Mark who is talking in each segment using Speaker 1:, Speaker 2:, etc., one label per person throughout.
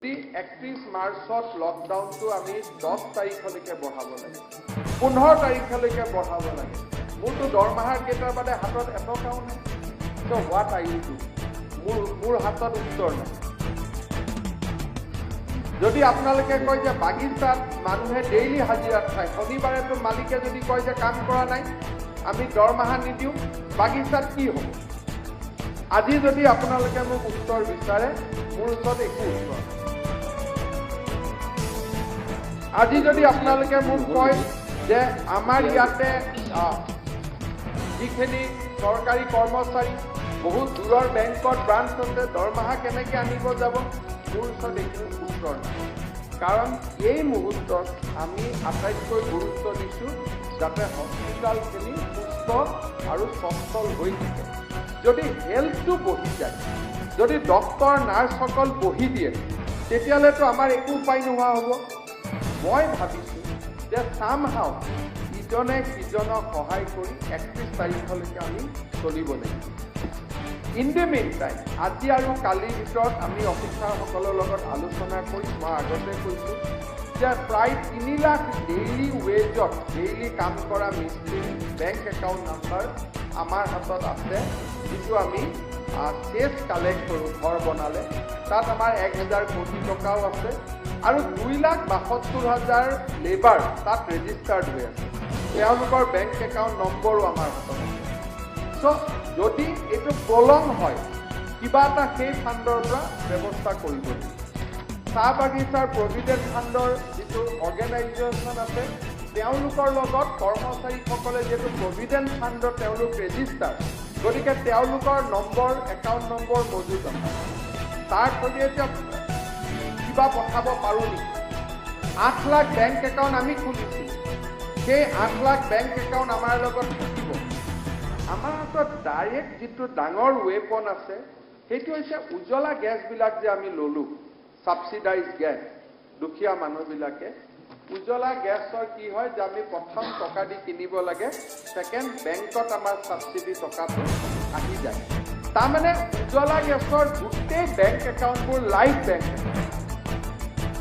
Speaker 1: 31 মাৰ্চত লকডাউনটো আমি 10 তাৰিখলৈকে বঢ়াব লাগে, 15 তাৰিখলৈকে বঢ়াব লাগে। মোৰতো দৰমহাৰ কেইটাৰ বাদে হাতত এটকাও নাই। তো হোৱাট আৰ ইউ ডু? মোৰ হাতত উত্তৰ নাই। যদি আপোনালোকে কয় যে বাগিচাত মানুহে ডেইলি হাজিৰাত খায়, শনিবাৰেতো মালিকে যদি কয় যে কাম কৰা নাই, আমি দৰমহা নিদিওঁ, বাগিচাত কি হ'ব? আজি যদি আপোনালোকে মোক উত্তৰ বিচাৰে, মোৰ ওচৰত একো উত্তৰ। আজি যদি আপোনালোকে মোক কয় যে আমাৰ ইয়াতে যিখিনি চৰকাৰী কৰ্মচাৰী বহুত দূৰৰ বেংকত ব্ৰাঞ্চ আছে, দৰমহা কেনেকৈ আনিব যাব, মোৰ ওচৰত একো উত্তৰ নাই। কাৰণ এই মুহূৰ্তত আমি আটাইতকৈ গুৰুত্ব দিছোঁ যাতে হস্পিটেলখিনি সুস্থ আৰু সচল হৈ থাকে। যদি হেল্থটো বহি যায়, যদি ডক্টৰ নাৰ্ছসকল বহি দিয়ে, তেতিয়াহ'লেতো আমাৰ একো উপায় নোহোৱা হ'ব। মই ভাবিছোঁ যে চামহাও ইজনে সিজনক সহায় কৰি 31 তাৰিখলৈকে আমি চলিব লাগিব। ইন দ্য মেইন টাইম আজি আৰু কালিৰ ভিতৰত আমি অফিচাৰসকলৰ লগত আলোচনা কৰি মই আগতে কৈছোঁ যে প্ৰায় 3 লাখ ডেইলি ৱেজত ডেইলি কাম কৰা মিস্ত্ৰী বেংক একাউণ্ট নাম্বাৰ আমাৰ হাতত আছে, যিটো আমি চেছ কালেক্ট কৰোঁ ঘৰ বনালে। তাত আমাৰ 1000 কোটি টকাও আছে আৰু 2,72,000 লেবাৰ তাত ৰেজিষ্টাৰ্ড হৈ আছে। তেওঁলোকৰ বেংক একাউণ্ট নম্বৰো আমাৰ হাতত আছে। চ' যদি এইটো প্ৰলং হয়, কিবা এটা সেই ফাণ্ডৰ পৰা ব্যৱস্থা কৰিব লাগিব। চাহ বাগিচাৰ প্ৰভিডেণ্ট ফাণ্ডৰ যিটো অৰ্গেনাইজেশ্যন আছে, তেওঁলোকৰ লগত কৰ্মচাৰীসকলে যিহেতু প্ৰভিডেণ্ট ফাণ্ডত তেওঁলোক ৰেজিষ্টাৰ, গতিকে তেওঁলোকৰ নম্বৰ একাউণ্ট নম্বৰ মজুত আছে। তাৰ জৰিয়তে কিবা পঠাব পাৰোঁ নেকি? 8 লাখ বেংক একাউণ্ট আমি খুলিছোঁ, সেই 8 লাখ বেংক একাউণ্ট আমাৰ লগত থাকিব। আমাৰ হাতত ডাইৰেক্ট যিটো ডাঙৰ ৱেপন আছে, সেইটো হৈছে উজ্বলা গেছবিলাক যে আমি ল'লোঁ, ছাবচিডাইজ গেছ। দুখীয়া মানুহবিলাকে উজ্বলা গেছৰ কি হয় যে আমি প্ৰথম টকা দি কিনিব লাগে, ছেকেণ্ড বেংকত আমাৰ ছাবচিডি টকাটো আহি যায়। তাৰমানে উজ্বলা গেছৰ গোটেই বেংক একাউণ্টবোৰ লাইভ বেংক একাউণ্ট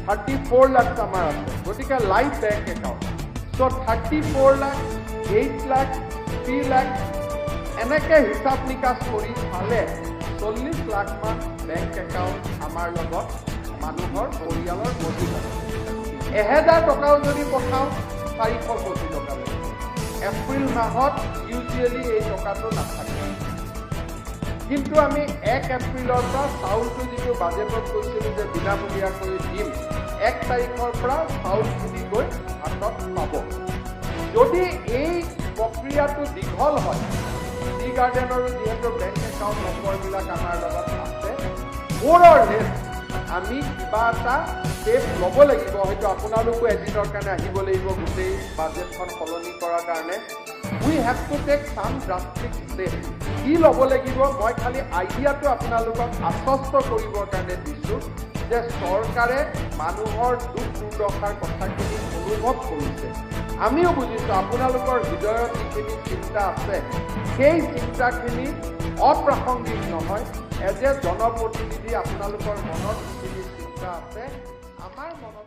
Speaker 1: 34 লাখ আমাৰ আছে, গতিকে live bank account. So' 34 lakh, 8 lakh, 3 lakh এনেকৈ হিচাপ নিকাচ কৰি চালে 40 লাখমান বেংক একাউণ্ট আমাৰ লগত মানুহৰ পৰিয়ালৰ মজুত আছে। 1000 টকাও যদি পঠাওঁ 400 কোটি টকা লাগিব। এপ্ৰিল মাহত ইউজুৱেলি এই টকাটো নাথাকে, কিন্তু আমি 1 এপ্ৰিলৰ পৰা চাউলটো যিটো বাজেটত কৈছিলোঁ যে বিনামূলীয়াকৈ দিম, 1 তাৰিখৰ পৰা চাউলখিনি গৈ হাতত পাব। যদি এই প্ৰক্ৰিয়াটো দীঘল হয়, টি গাৰ্ডেনৰো যিহেতু বেংক একাউণ্ট নম্বৰবিলাক আমাৰ লগত আছে, মোৰ লেছ আমি কিবা এটা ষ্টেপ ল'ব লাগিব। হয়তো আপোনালোকো এদিনৰ কাৰণে আহিব লাগিব গোটেই বাজেটখন সলনি কৰাৰ কাৰণে। উই হেভ টু টেক চাম ড্ৰাষ্টিক ষ্টেপ। কি ল'ব লাগিব, মই খালি আইডিয়াটো আপোনালোকক আশ্বস্ত কৰিবৰ কাৰণে দিছোঁ যে চৰকাৰে মানুহৰ দুখ দুৰ্দশাৰ কথাখিনি অনুভৱ কৰিছে। আমিও বুজিছোঁ আপোনালোকৰ হৃদয়ত যিখিনি চিন্তা আছে, সেই চিন্তাখিনি অপ্ৰাসংগিক নহয়। এজ এ জনপ্ৰতিনিধি আপোনালোকৰ মনত যিখিনি চিন্তা আছে, আমাৰ মনত